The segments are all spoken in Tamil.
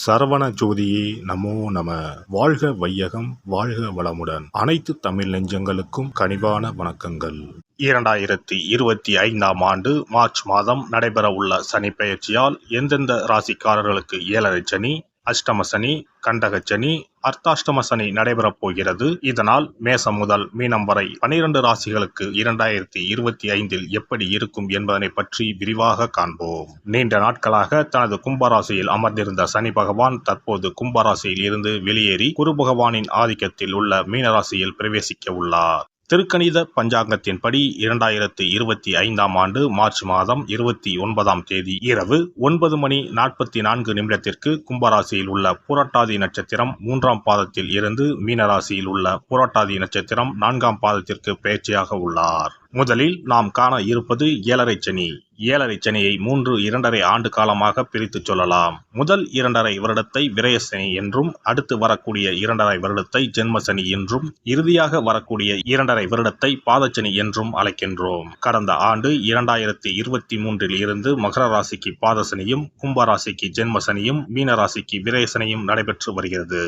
சரவண ஜோதியே நமோ நம. வாழ்க வையகம், வாழ்க வளமுடன். அனைத்து தமிழ் நெஞ்சங்களுக்கும் கனிவான வணக்கங்கள். 2025ஆம் ஆண்டு மார்ச் மாதம் நடைபெறவுள்ள சனி பெயர்ச்சியால் எந்தெந்த ராசிக்காரர்களுக்கு ஏழரை சனி, அஷ்டம சனி, கண்டக சனி, அர்த்தாஷ்டம சனி நடைபெறப் போகிறது. இதனால் மேசம் முதல் மீனம் வரை 12 ராசிகளுக்கு 2025இல் எப்படி இருக்கும் என்பதனை பற்றி விரிவாக காண்போம். நீண்ட நாட்களாக தனது கும்பராசியில் அமர்ந்திருந்த சனி பகவான் தற்போது கும்பராசியில் இருந்து வெளியேறி குரு பகவானின் ஆதிக்கத்தில் உள்ள மீனராசியில் பிரவேசிக்க உள்ளார். திருக்கணித பஞ்சாங்கத்தின்படி 2025ஆம் ஆண்டு மார்ச் மாதம் 29ஆம் தேதி இரவு 9:44 கும்பராசியில் உள்ள புரட்டாதி நட்சத்திரம் 3ஆம் பாதத்தில் இருந்து மீனராசியில் உள்ள புரட்டாதி நட்சத்திரம் 4ஆம் பாதத்திற்கு பெயர்ச்சியாக உள்ளார். முதலில் நாம் காண இருப்பது ஏழரை சனி. ஏழரை சனியை 2.5 ஆண்டு காலமாக பிரித்து சொல்லலாம். முதல் 2.5 வருடத்தை விரயசனி என்றும், அடுத்து வரக்கூடிய 2.5 வருடத்தை ஜென்மசனி என்றும், இறுதியாக வரக்கூடிய 2.5 வருடத்தை பாதச்சனி என்றும் அழைக்கின்றோம். கடந்த ஆண்டு 2023இல் இருந்து மகர ராசிக்கு பாதசனியும், கும்பராசிக்கு ஜென்மசனியும், மீனராசிக்கு விரயசனியும் நடைபெற்று வருகிறது.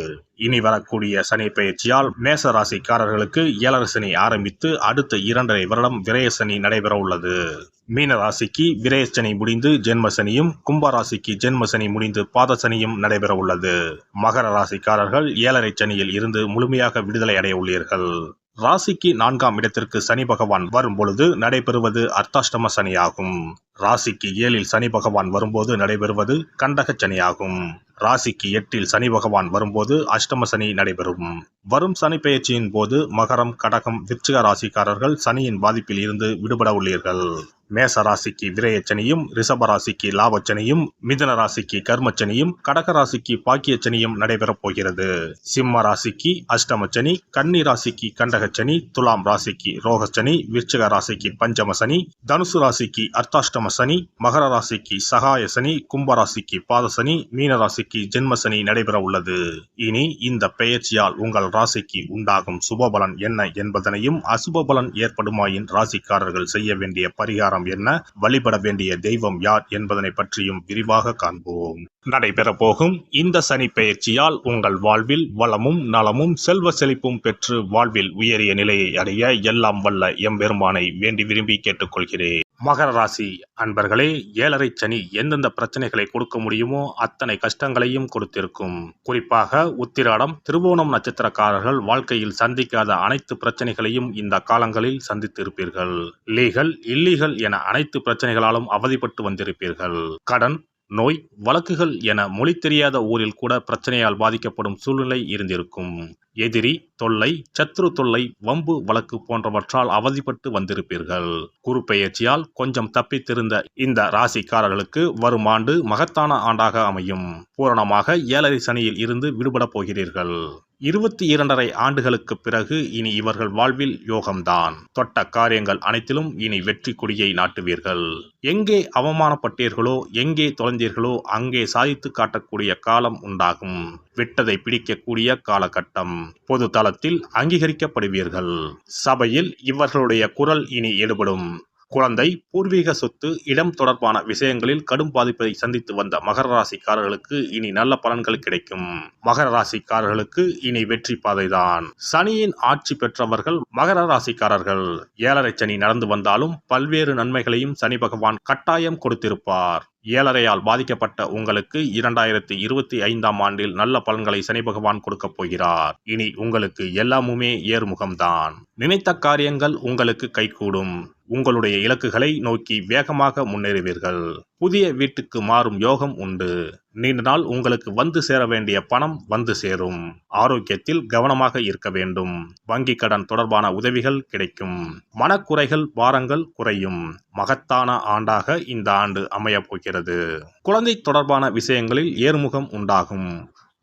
இனி வரக்கூடிய சனி பெயர்ச்சியால் மேச ராசிக்காரர்களுக்கு ஏழரை சனி ஆரம்பித்து அடுத்த 2.5 வருடம் விரயசனி நடைபெற உள்ளது. மீனராசிக்கு விரயசனி முடிந்து ஜென்மசனியும், கும்பராசிக்கு ஜென்மசனி முடிந்து பாதசனியும் நடைபெற உள்ளது. மகர ராசிக்காரர்கள் ஏழரை சனியில் இருந்து முழுமையாக விடுதலை அடைய உள்ளீர்கள். ராசிக்கு 4ஆம் இடத்திற்கு சனி பகவான் வரும் பொழுது நடைபெறுவது அர்த்தாஷ்டம சனியாகும். ராசிக்கு 7இல் சனி பகவான் வரும்போது நடைபெறுவது கண்டக சனியாகும். ராசிக்கு 8இல் சனி பகவான் வரும்போது அஷ்டம சனி நடைபெறும். வரும் சனி பெயர்ச்சியின் போது மகரம், கடகம், விருச்சிக ராசிக்காரர்கள் சனியின் பாதிப்பில் இருந்து விடுபட உள்ளீர்கள். மேச ராசிக்கு விரயச்சனியும், ரிஷப ராசிக்கு லாபச்சனியும், மிதுன ராசிக்கு கர்மச்சனியும், கடக ராசிக்கு பாக்கியச்சனியும் நடைபெறப் போகிறது. சிம்ம ராசிக்கு அஷ்டமச்சனி, கன்னி ராசிக்கு கண்டகச்சனி, துலாம் ராசிக்கு ரோகச்சனி, விருச்சிக ராசிக்கு பஞ்சமசனி, தனுசு ராசிக்கு அர்த்தாஷ்டம சனி, மகர ராசிக்கு சகாய சனி, கும்பராசிக்கு பாதசனி, மீன ராசிக்கு ஜென்மசனி நடைபெற உள்ளது. இனி இந்த பெயர்ச்சியால் உங்கள் ராசிக்கு உண்டாகும் சுபபலன் என்ன என்பதனையும், அசுபபலன் ஏற்படுமாயின் ராசிக்காரர்கள் செய்ய வேண்டிய பரிகாரம் என்ன, வழிபட வேண்டிய தெய்வம் யார் என்பதனை பற்றியும் விரிவாக காண்போம். நடைபெற போகும் இந்த சனி பெயர்ச்சியால் உங்கள் வாழ்வில் வளமும் நலமும் செல்வ செழிப்பும் பெற்று வாழ்வில் உயரிய நிலையை அடைய எல்லாம் வல்ல எம்பெருமானை வேண்டி விரும்பி கேட்டுக்கொள்கிறேன். மகர ராசி அன்பர்களே, ஏழரை சனி எந்தெந்த பிரச்சனைகளை கொடுக்க முடியுமோ அத்தனை கஷ்டங்களையும் கொடுத்திருக்கும். குறிப்பாக உத்திராடம், திருவோணம் நட்சத்திரக்காரர்கள் வாழ்க்கையில் சந்திக்காத அனைத்து பிரச்சனைகளையும் இந்த காலங்களில் சந்தித்திருப்பீர்கள். லீகல், இல்லீகல் என அனைத்து பிரச்சனைகளாலும் அவதிப்பட்டு வந்திருப்பீர்கள். கடன், நோய், வழக்குகள் என மொழி தெரியாத ஊரில் கூட பிரச்சனையால் பாதிக்கப்படும் சூழ்நிலை இருந்திருக்கும். எதிரி தொல்லை, சத்ரு தொல்லை, வம்பு வழக்கு போன்றவற்றால் அவதிப்பட்டு வந்திருப்பீர்கள். குரு பெயர்ச்சியால் கொஞ்சம் தப்பித்திருந்த இந்த ராசிக்காரர்களுக்கு வரும் ஆண்டு மகத்தான ஆண்டாக அமையும். பூரணமாக ஏழரை சனியில் இருந்து விடுபட போகிறீர்கள். 22.5 ஆண்டுகளுக்கு பிறகு இனி இவர்கள் வாழ்வில் யோகம்தான். தொட்ட காரியங்கள் அனைத்திலும் இனி வெற்றி கொடியை நாட்டுவீர்கள். எங்கே அவமானப்பட்டீர்களோ, எங்கே தொலைந்தீர்களோ அங்கே சாதித்து காட்டக்கூடிய காலம் உண்டாகும். விட்டதை பிடிக்கக்கூடிய காலகட்டம். பொது தளத்தில் அங்கீகரிக்கப்படுவீர்கள். சபையில் இவர்களுடைய குரல் இனி எடுபடும். குழந்தை, பூர்வீக சொத்து, இடம் தொடர்பான விஷயங்களில் கடும் பாதிப்பை சந்தித்து வந்த மகர ராசிக்காரர்களுக்கு இனி நல்ல பலன்கள் கிடைக்கும். மகர ராசிக்காரர்களுக்கு இனி வெற்றி பாதைதான். சனியின் ஆட்சி பெற்றவர்கள் மகர ராசிக்காரர்கள். ஏழரை சனி நடந்து வந்தாலும் பல்வேறு நன்மைகளையும் சனி பகவான் கட்டாயம் கொடுத்திருப்பார். ஏழரையால் பாதிக்கப்பட்ட உங்களுக்கு 2025ஆம் ஆண்டில் நல்ல பலன்களை சனி பகவான் கொடுக்க போகிறார். இனி உங்களுக்கு எல்லாமுமே ஏறுமுகம்தான். நினைத்த காரியங்கள் உங்களுக்கு கைகூடும். உங்களுடைய இலக்குகளை நோக்கி வேகமாக முன்னேறுவீர்கள். புதிய வீட்டுக்கு மாறும் யோகம் உண்டு. நீண்ட நாள் உங்களுக்கு வந்து சேர வேண்டிய பணம் வந்து சேரும். ஆரோக்கியத்தில் கவனமாக இருக்க வேண்டும். வங்கி கடன் தொடர்பான உதவிகள் கிடைக்கும். மனக்குறைகள், பாரங்கள் குறையும். மகத்தான ஆண்டாக இந்த ஆண்டு அமையப் போகிறது. குழந்தை தொடர்பான விஷயங்களில் ஏறுமுகம் உண்டாகும்.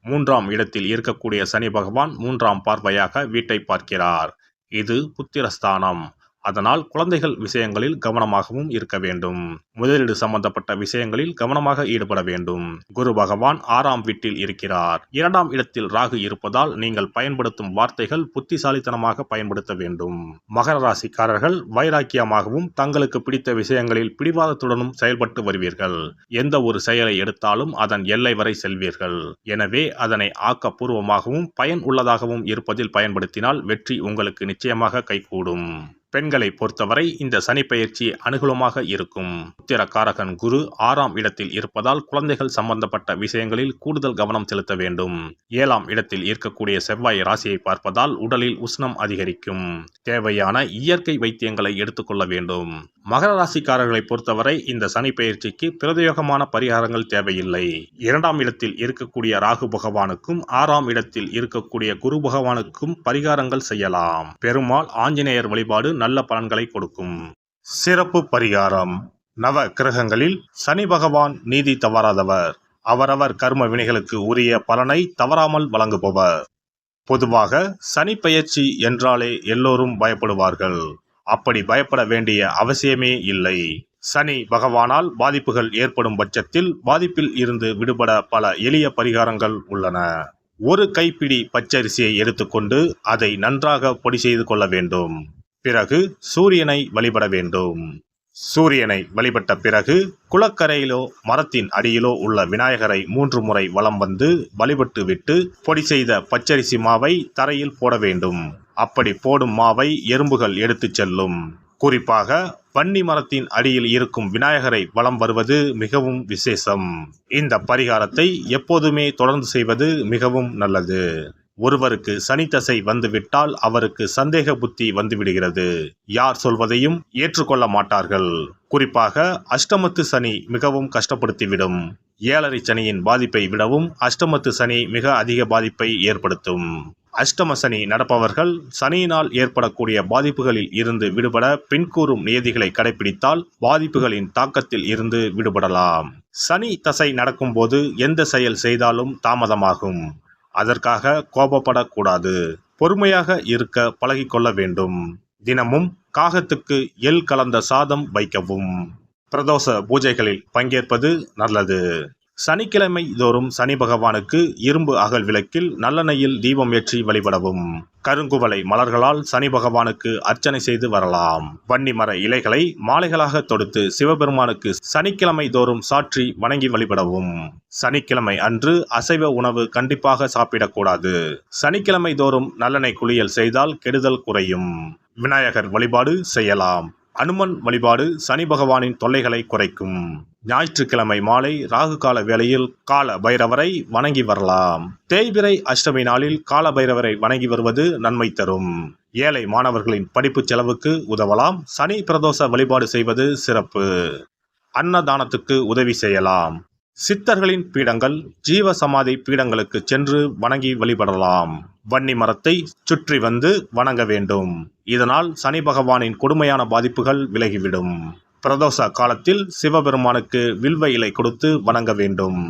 3ஆம் இடத்தில் இருக்கக்கூடிய சனி பகவான் 3ஆம் பார்வையாக வீட்டை பார்க்கிறார். இது புத்திரஸ்தானம். அதனால் குழந்தைகள் விஷயங்களில் கவனமாகவும் இருக்க வேண்டும். முதலீடு சம்பந்தப்பட்ட விஷயங்களில் கவனமாக ஈடுபட வேண்டும். குரு பகவான் 6ஆம் வீட்டில் இருக்கிறார். 2ஆம் இடத்தில் ராகு இருப்பதால் நீங்கள் பயன்படுத்தும் வார்த்தைகள் புத்திசாலித்தனமாக பயன்படுத்த வேண்டும். மகர ராசிக்காரர்கள் வைராக்கியமாகவும் தங்களுக்கு பிடித்த விஷயங்களில் பிடிவாதத்துடனும் செயல்பட்டு வருவீர்கள். எந்த ஒரு செயலை எடுத்தாலும் அதன் எல்லை வரை செல்வீர்கள். எனவே அதனை ஆக்கப்பூர்வமாகவும் பயன் உள்ளதாகவும் இருப்பதில் பயன்படுத்தினால் வெற்றி உங்களுக்கு நிச்சயமாக கைகூடும். பெண்களை பொறுத்தவரை இந்த சனி பெயர்ச்சி அனுகூலமாக இருக்கும். உத்திரகாரகன் குரு 6ஆம் இடத்தில் இருப்பதால் குழந்தைகள் சம்பந்தப்பட்ட விஷயங்களில் கூடுதல் கவனம் செலுத்த வேண்டும். 7ஆம் இடத்தில் இருக்கக்கூடிய செவ்வாய் ராசியை பார்ப்பதால் உடலில் உஷ்ணம் அதிகரிக்கும். தேவையான இயற்கை வைத்தியங்களை எடுத்துக்கொள்ள வேண்டும். மகர ராசிக்காரர்களை பொறுத்தவரை இந்த சனி பெயர்ச்சிக்கு பிரத்யேகமான பரிகாரங்கள் தேவையில்லை. 2ஆம் இடத்தில் இருக்கக்கூடிய ராகு பகவானுக்கும் 6ஆம் இடத்தில் இருக்கக்கூடிய குரு பகவானுக்கும் பரிகாரங்கள் செய்யலாம். பெருமாள் ஆஞ்சநேயர் வழிபாடு நல்ல பலன்களை கொடுக்கும். சிறப்பு பரிகாரம். நவ கிரகங்களில் சனி பகவான் நீதி தவறாதவர். அவரவர் கர்ம வினைகளுக்கு உரிய பலனை தவறாமல் வழங்குபவர். பொதுவாக சனி பெயர்ச்சி என்றாலே எல்லோரும் பயப்படுவார்கள். அப்படி பயப்பட வேண்டிய அவசியமே இல்லை. சனி பகவானால் பாதிப்புகள் ஏற்படும் பட்சத்தில் பாதிப்பில் இருந்து விடுபட பல எளிய பரிகாரங்கள் உள்ளன. ஒரு கைப்பிடி பச்சரிசியை எடுத்துக்கொண்டு அதை நன்றாக பொடி செய்து கொள்ள வேண்டும். பிறகு சூரியனை வழிபட வேண்டும். சூரியனை வழிபட்ட பிறகு குளக்கரையிலோ மரத்தின் அடியிலோ உள்ள விநாயகரை 3 முறை வலம் வந்து வழிபட்டு விட்டு பொடி செய்த பச்சரிசி மாவை தரையில் போட வேண்டும். அப்படி போடும் மாவை எறும்புகள் எடுத்துச் செல்லும். குறிப்பாக வன்னி மரத்தின் அடியில் இருக்கும் விநாயகரை வலம் வருவது மிகவும் விசேஷம். இந்த பரிகாரத்தை எப்போதுமே தொடர்ந்து செய்வது மிகவும் நல்லது. ஒருவருக்கு சனி தசை வந்துவிட்டால் அவருக்கு சந்தேக புத்தி வந்துவிடுகிறது. யார் சொல்வதையும் ஏற்றுக்கொள்ள மாட்டார்கள். குறிப்பாக அஷ்டமத்து சனி மிகவும் கஷ்டப்படுத்திவிடும். 7.5 சனியின் பாதிப்பை விடவும் அஷ்டமத்து சனி மிக அதிக பாதிப்பை ஏற்படுத்தும். அஷ்டம சனி நடப்பவர்கள் சனியினால் ஏற்படக்கூடிய பாதிப்புகளில் இருந்து விடுபட பின்கூறும் நியதிகளை கடைபிடித்தால் பாதிப்புகளின் தாக்கத்தில் இருந்து விடுபடலாம். சனி தசை நடக்கும்போது எந்த செயல் செய்தாலும் தாமதமாகும். அதற்காக கோபப்படக்கூடாது. பொறுமையாக இருக்க பழகிக்கொள்ள வேண்டும். தினமும் காகத்துக்கு எள் கலந்த சாதம் வைக்கவும். பிரதோஷ பூஜைகளில் பங்கேற்பது நல்லது. சனிக்கிழமை தோறும் சனி பகவானுக்கு இரும்பு அகல் விளக்கில் நல்லெண்ணெயில் தீபம் ஏற்றி வழிபடவும். கருங்குவளை மலர்களால் சனி பகவானுக்கு அர்ச்சனை செய்து வரலாம். வன்னி மர இலைகளை மாலைகளாக தொடுத்து சிவபெருமானுக்கு சனிக்கிழமை தோறும் சாற்றி வணங்கி வழிபடவும். சனிக்கிழமை அன்று அசைவ உணவு கண்டிப்பாக சாப்பிடக்கூடாது. சனிக்கிழமை தோறும் நல்லெண்ணெய் குளியல் செய்தால் கெடுதல் குறையும். விநாயகர் வழிபாடு செய்யலாம். அனுமன் வழிபாடு சனி பகவானின் தொல்லைகளை குறைக்கும். ஞாயிற்றுக்கிழமை மாலை ராகு கால வேளையில் கால பைரவரை வணங்கி வரலாம். தேய்பிறை அஷ்டமி நாளில் கால பைரவரை வணங்கி வருவது நன்மை தரும். ஏழை மாணவர்களின் படிப்பு செலவுக்கு உதவலாம். சனி பிரதோஷ வழிபாடு செய்வது சிறப்பு. அன்னதானத்துக்கு உதவி செய்யலாம். சித்தர்களின் பீடங்கள் ஜீவ சமாதி பீடங்களுக்கு சென்று வணங்கி வழிபடலாம். வன்னி மரத்தை சுற்றி வந்து வணங்க வேண்டும். இதனால் சனி பகவானின் கொடுமையான பாதிப்புகள் விலகிவிடும். பிரதோஷ காலத்தில் சிவபெருமானுக்கு வில்வ இலை கொடுத்து வணங்க வேண்டும்.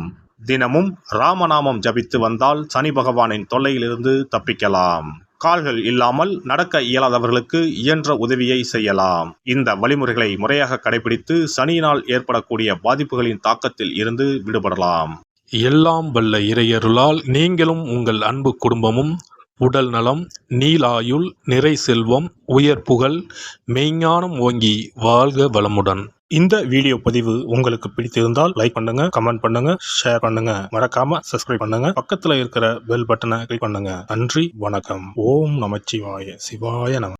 தினமும் ராமநாமம் ஜபித்து வந்தால் சனி பகவானின் தொல்லையிலிருந்து தப்பிக்கலாம். கால்கள் இல்லாமல் நடக்க இயலாதவர்களுக்கு இயன்ற உதவியை செய்யலாம். இந்த வழிமுறைகளை முறையாக கடைபிடித்து சனியினால் ஏற்படக்கூடிய பாதிப்புகளின் தாக்கத்தில் இருந்து விடுபடலாம். எல்லாம் வல்ல இறையருளால் நீங்களும் உங்கள் அன்பு குடும்பமும் உடல் நலம், நீலாயுள், நிறை செல்வம், உயர் புகழ், மெய்ஞானம் ஓங்கி வாழ்க வளமுடன். இந்த வீடியோ பதிவு உங்களுக்கு பிடித்திருந்தால் லைக் பண்ணுங்க, கமெண்ட் பண்ணுங்க, ஷேர் பண்ணுங்க. மறக்காம சப்ஸ்கிரைப் பண்ணுங்க. பக்கத்துல இருக்கிற பெல் பட்டனை கிளிக் பண்ணுங்க. நன்றி, வணக்கம். ஓம் நமச்சிவாய. சிவாய நம.